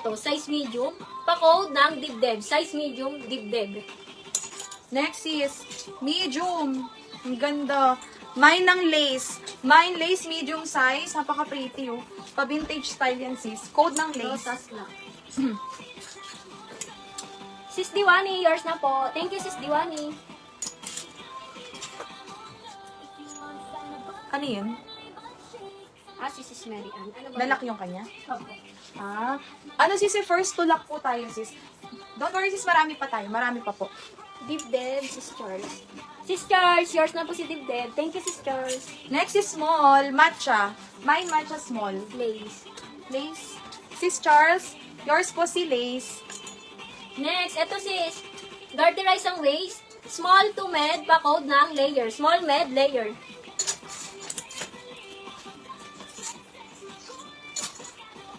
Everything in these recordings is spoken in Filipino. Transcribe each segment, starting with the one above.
ito, size medium. Pa-code ng dibdib. Size medium, dibdib. Next is medium. Ang ganda. Mine ng lace. Mine lace medium size. Napaka-pretty oh. Pa-vintage style yan sis. Code ng lace. Rosas lang. Sis Diwani, yours na po. Thank you, Sis Diwani. Ano yun? Si Sis Mary Ann. Ano ba? Lalaki yung kanya? Okay. Ano sis, first to lock po tayo sis. Don't worry sis, marami pa tayo. Marami pa po. Dibdib, Sis Charles. Sis Charles, yours na po si Dibdib. Thank you, Sis Charles. Next is small, matcha. Mine matcha small. Lace. Lace. Sis Charles, yours po si lace. Next, ito sis. Garterize ang waist. Small to med, pa-code ng layer. Small med, layer.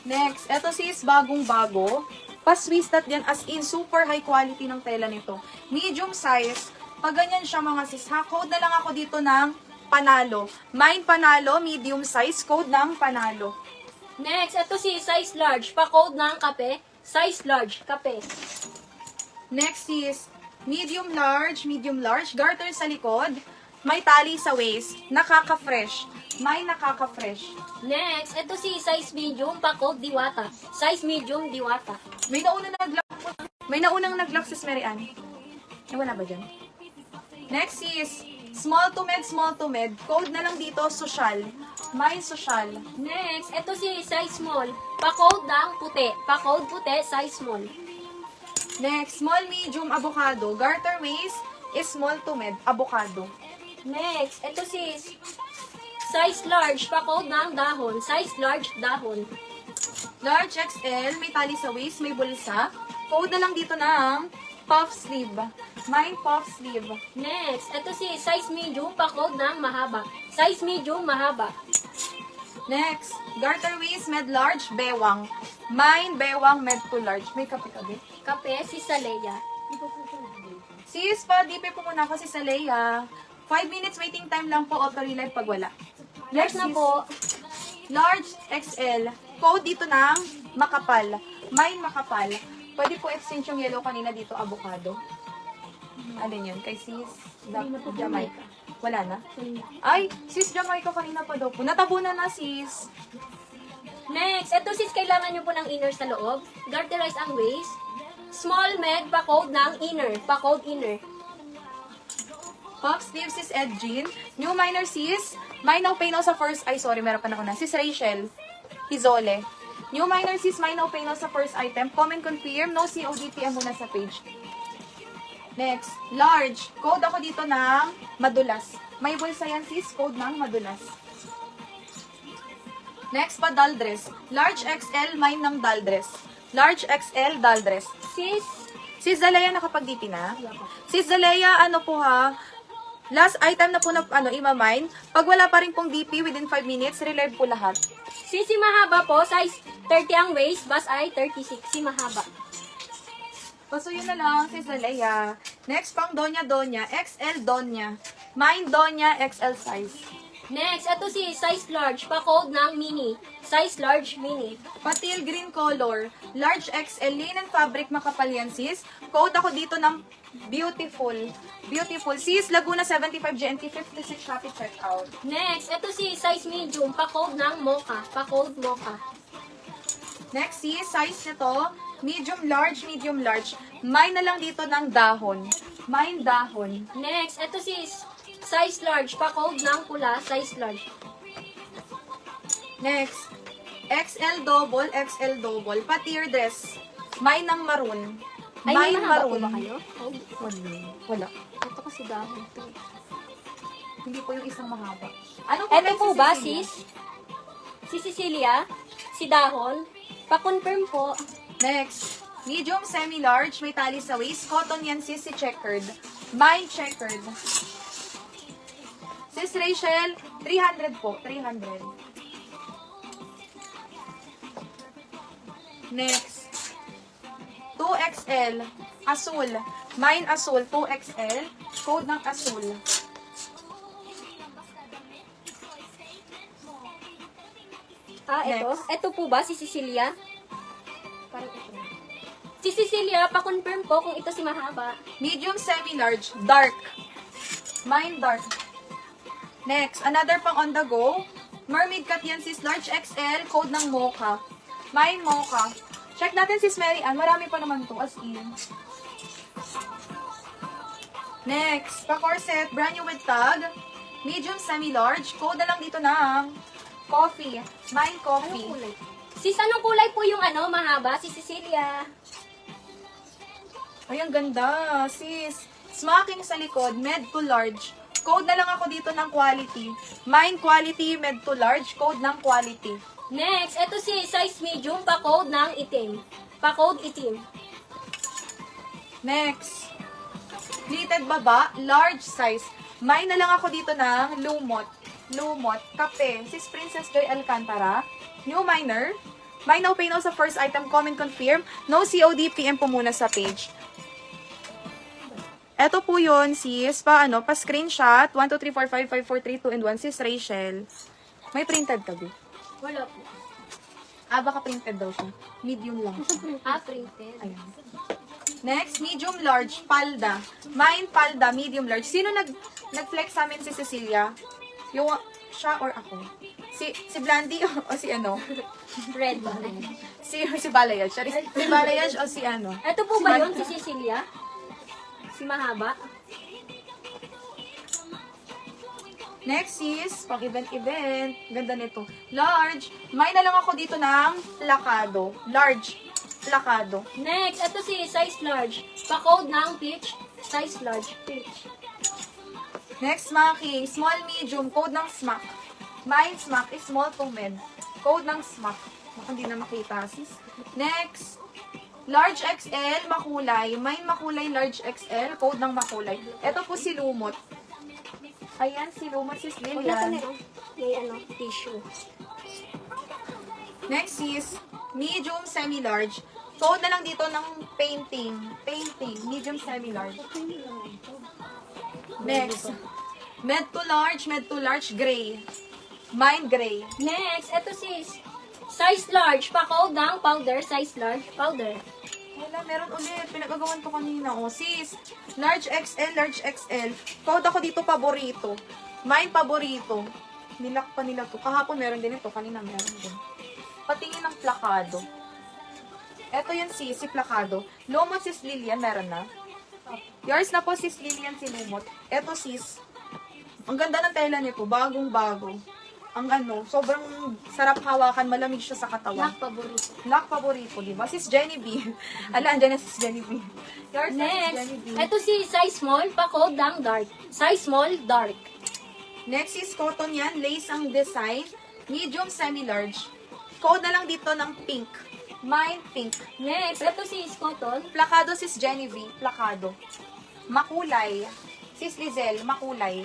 Next, eto sis, bagong-bago. Pa-swistat yan, as in, super high quality ng tela nito. Medium size. Pag ganyan siya mga sis, ha, code na lang ako dito ng panalo. Mine panalo, medium size, code ng panalo. Next, ito si size large. Pa-code ng kape. Size large, kape. Next is medium large, garter sa likod, may tali sa waist, nakaka-fresh. May nakaka-fresh. Next, ito si size medium, pa-code diwata. Size medium, diwata. May naunang nag-lock sis Mary Ann. Wala ba dyan? Next is small to med. Code na lang dito, social. May social. Next, ito si size small. Pa-code ng puti. Pa-code puti, size small. Next, small medium avocado. Garter waist is small to med, avocado. Next, ito si size large. Pa-code ng dahon. Size large, dahon. Large XL, may tali sa waist, may bulsa. Code na lang dito ng puff sleeve. Mine puff sleeve. Next, ito si size medium, pa-code ng mahaba. Size medium, mahaba. Next, garter waist, med large, bewang. Mine, bewang, med to large. May kape-kape. Kape, si Saleya. Sis, pa-dipe po muna ako si Saleya. 5 minutes waiting time lang po, auto relive pag wala. Next na po. Large XL. Code dito ng makapal. Mine makapal. Pwede po exchange yung yellow kanina dito, avocado. Alin yun? Kay sis Jamaica. Wala na? Ay, sis Jamaica kanina pa daw po. Natabunan na sis. Next, ito sis, kailangan nyo po ng inner sa loob. Garterize ang waist. Small med, pa-code ng inner. Pa-code inner. Pop sleeve sis Ed Jean. New minor sis. Minor pay now sa first. Ay, sorry, meron pa na ako na. Sis Rachel Hizole. New minor sis, minor pay now sa first item. Comment confirm. No COD PM muna sa page. Next, large. Code ako dito ng madulas. May bulsa yan sis, code ng madulas. Next pa, doll dress. Large XL, mine ng doll dress. Large XL, doll dress. Sis Zalea, nakapag-DP na? Sis Zalea, ano po ha? Last item na po na ima-mine. Pag wala pa rin pong DP within 5 minutes, relive po lahat. Si mahaba po, size 30 ang waist, bas ay 36. Si mahaba. So, yun na lang, sis Zalea. Next pang Donya, XL Donya. Mine Donya, XL size. Next, ito si size large, pa-code ng mini. Size large, mini. Patil green color. Large XL, linen fabric, makapal yan sis. Code ako dito ng beautiful. Beautiful. Sis, Laguna 75 GNT 56 Shopee checkout. Next, ito si size medium, pa-code ng mocha. Pa-code mocha. Next sis, size nito, medium large. Mine na lang dito ng dahon. Mine dahon. Next, ito si size large, pa-code ng pula, size large. Next, XL double, pa-tier dress. Mine ng maroon. Ay, Mine mahaba po maroon. ba kayo? Wala. Ito kasi dahon to. Hindi po yung isang mahaba. Ano Ito next po si ba, Cecilia? sis? Si Cecilia? Si Dahon? Pa-confirm po. Next, medium semi-large, may tali sa waist. Cotton yan sis, si checkered. Mine checkered. Sis Rachel, 300 po, 300. Next, 2XL, asul. Mine asul, 2XL. Code ng asul. Ito. Next. Ito po ba si Cecilia? Parang ito. Si Cecilia, pa-confirm po kung ito si mahaba. Medium, semi-large, dark. Mine dark. Next, another pang on the go. Mermaid cut yan sis, large XL, code ng Mocha. Mine Mocha. Check natin sis Mary Ann, marami pa naman to, as in. Next, pa-corset, brand new with tag. Medium, semi-large, code na lang dito ng coffee. Mine coffee. Anong kulay? Sis, anong kulay po yung mahaba? Si Cecilia. Ay, ang ganda, sis. Smacking sa likod, med to large. Code na lang ako dito ng quality. Mine quality, med to large, code ng quality. Next, ito si size medium, pa-code ng itim. Pa-code itim. Next, pleated baba, large size. Mine na lang ako dito ng lumot. Lumot, kape. Sis Princess Joy Alcantara. New minor. Mine no pay no sa first item, comment confirm. No COD, PM po muna sa page. Eto po yun, sis. Pa-screenshot. 1, 2, 3, 4, 5, 5, 4, 3, 2, and 1. Sis Rachel. May printed ka, ba? Wala po. Baka printed daw siya. Medium lang siya. Printed. Ayan. Next, medium large, palda. Mine palda, medium large. Sino nag-flex sa amin si Cecilia? Yung siya or ako? Si Blandy o si ano? Red ba? Si Balayage. Si Balayage o si ano? Ito po ba yun, si Cecilia? Si mahaba? Next is, pang event. Ganda nito. Large. May na lang ako dito ng plakado. Large. Plakado. Next, ito si size large. Pa-code ng peach. Size large. Peach. Next, smacking. Small, medium. Code ng smack. Mine smack is small to mid. Code ng smack. Baka hindi na makita, sis. Next, large XL, makulay. Mine makulay, large XL. Code ng makulay. Ito po si Lumot. Ayan, si Lumot, sis Wala ko Lilian. na may tissue. Next is medium, semi-large. Code na lang dito ng painting. Painting. Medium, semi-large. Next. Med to large, gray. Mine gray. Next, ito si size large. Pa-code ng powder. Size large. Powder. Wala, meron ulit. Pinagagawan ko kanina. O, sis. Large XL, large XL. Code ako dito, paborito. Mine, paborito. Nilak pa nila to. Kahapon meron din ito. Kanina meron din. Patingin ng plakado. Eto yan, sis. Si plakado. Lumot, sis Lilian. Meron na. Yours na po, sis Lilian, si Lumot. Eto, sis. Ang ganda ng tela nito. Bagong-bago. Ang sobrang sarap hawakan. Malamig siya sa katawan. Black paborito. Black paborito, di ba? Sis Jenny B. Ala, andyan na sis Jenny B. Yours na sis Next, Jenny B. ito si size small. Pa-code ng dark. Size small, dark. Next is cotton yan. Lace ang design. Medium, semi-large. Code na lang dito ng pink. Mine, pink. Next, ito si cotton. Plakado sis Jenny V. Plakado. Makulay. Sis Lizelle, makulay.